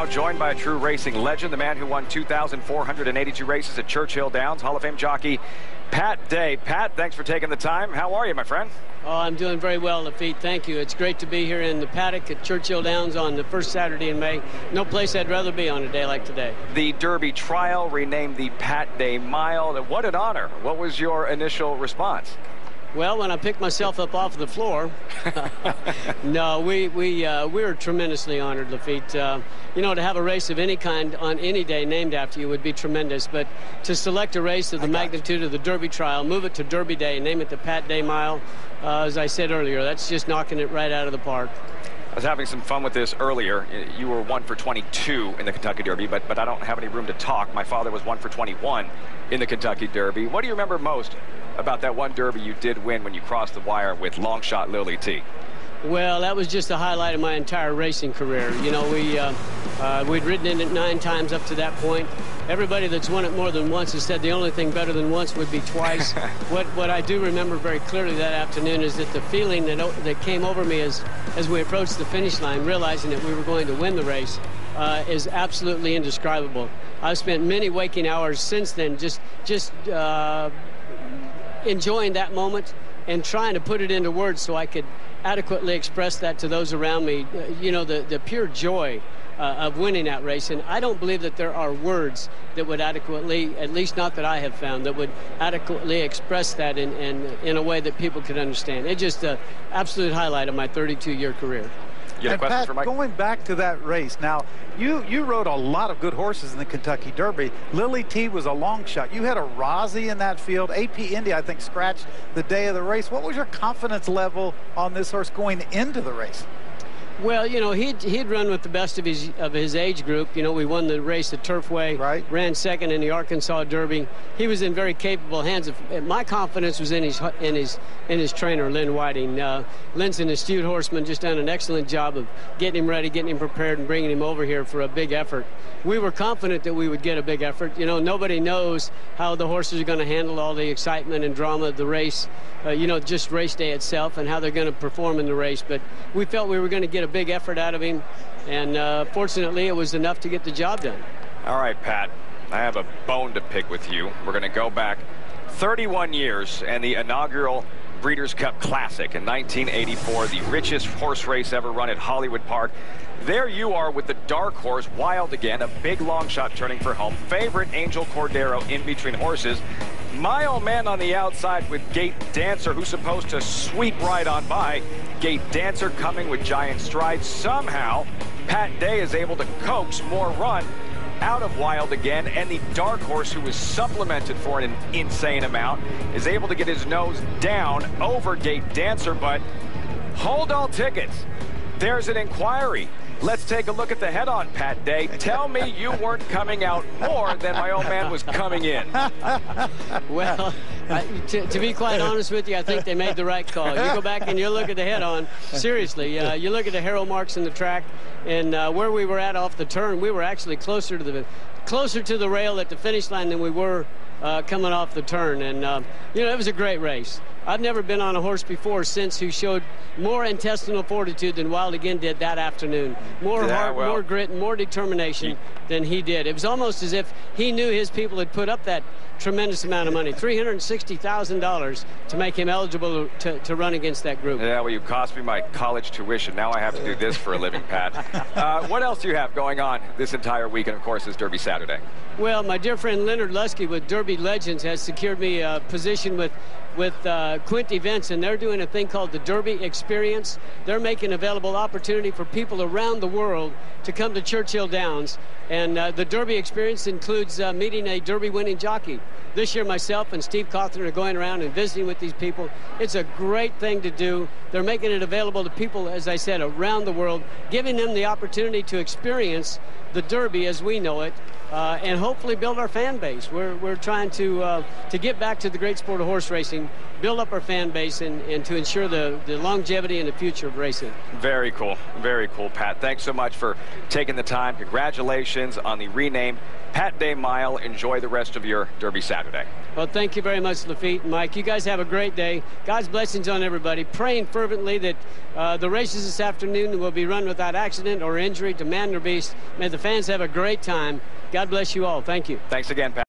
joined by a true racing legend, the man who won 2,482 races at Churchill Downs, Hall of Fame jockey Pat Day. Pat, thanks for taking the time. How are you, my friend? Oh, I'm doing very well, Lafitte. Thank you. It's great to be here in the paddock at Churchill Downs on the first Saturday in May. No place I'd rather be on a day like today. The Derby Trial, renamed the Pat Day Mile. What an honor. What was your initial response? Well, when I picked myself up off the floor, no, we were tremendously honored, Lafitte. You know, to have a race of any kind on any day named after you would be tremendous. But to select a race of the magnitude of the Derby Trial, move it to Derby Day, name it the Pat Day Mile, as I said earlier, that's just knocking it right out of the park. I was having some fun with this earlier. You were 1 for 22 in the Kentucky Derby, but I don't have any room to talk. My father was 1 for 21 in the Kentucky Derby. What do you remember most about that one Derby you did win when you crossed the wire with long shot Lily T? Well, that was just the highlight of my entire racing career. You know, we'd ridden in it 9 times up to that point. Everybody that's won it more than once has said the only thing better than once would be twice. What I do remember very clearly that afternoon is that the feeling that came over me as we approached the finish line, realizing that we were going to win the race, is absolutely indescribable. I've spent many waking hours since then just enjoying that moment and trying to put it into words so I could adequately express that to those around me. You know, the pure joy of winning that race. And I don't believe that there are words that would adequately, at least not that I have found, that would adequately express that in a way that people could understand. It's just an absolute highlight of my 32-year career. And Pat, going back to that race, now you rode a lot of good horses in the Kentucky Derby. Lily T was a long shot. You had a Rozzy in that field. AP India, I think, scratched the day of the race. What was your confidence level on this horse going into the race? Well, you know, he'd run with the best of his age group. You know, we won the race at Turfway, right, ran second in the Arkansas Derby. He was in very capable hands. My confidence was in his trainer, Lynn Whiting. Lynn's an astute horseman, just done an excellent job of getting him ready, getting him prepared, and bringing him over here for a big effort. We were confident that we would get a big effort. You know, nobody knows how the horses are going to handle all the excitement and drama of the race, you know, just race day itself, and how they're going to perform in the race. But we felt we were going to get a big effort out of him, and fortunately it was enough to get the job done. All right, Pat, I have a bone to pick with you. We're going to go back 31 years and the inaugural Breeders' Cup Classic in 1984, the richest horse race ever run at Hollywood Park. There you are with the dark horse, Wild Again, a big long shot turning for home. Favorite Angel Cordero in between horses. My old man on the outside with Gate Dancer, who's supposed to sweep right on by. Gate Dancer coming with giant strides. Somehow, Pat Day is able to coax more run out of Wild Again, and the dark horse, who was supplemented for an insane amount, is able to get his nose down over Gate Dancer. But hold all tickets. There's an inquiry. Let's take a look at the head-on, Pat Day. Tell me you weren't coming out more than my old man was coming in. Well, to be quite honest with you, I think they made the right call. You go back and you look at the head-on. Seriously, you look at the harrow marks in the track, and where we were at off the turn, we were actually closer to the rail at the finish line than we were coming off the turn. And you know, it was a great race. I've never been on a horse before since who showed more intestinal fortitude than Wild Again did that afternoon. More heart, more grit, and more determination than he did. It was almost as if he knew his people had put up that tremendous amount of money, $360,000, to make him eligible to run against that group. Yeah, well, you cost me my college tuition. Now I have to do this for a living, Pat. What else do you have going on this entire week? And, of course, this Derby Saturday. Well, my dear friend Leonard Lusky with Derby Legends has secured me a position with Quint Events, and they're doing a thing called the Derby Experience. They're making available opportunity for people around the world to come to Churchill Downs, and the Derby Experience includes meeting a Derby-winning jockey. This year, myself and Steve Cawthon are going around and visiting with these people. It's a great thing to do. They're making it available to people, as I said, around the world, giving them the opportunity to experience the Derby as we know it, and hopefully build our fan base. We're trying to get back to the great sport of horse racing time, build up our fan base, and to ensure the longevity and the future of racing. Very cool, Pat. Thanks so much for taking the time. Congratulations on the renamed Pat Day Mile. Enjoy the rest of your Derby Saturday. Well, thank you very much, Lafitte and Mike. You guys have a great day. God's blessings on everybody. Praying fervently that the races this afternoon will be run without accident or injury to man or beast. May the fans have a great time. God bless you all. Thank you. Thanks again, Pat.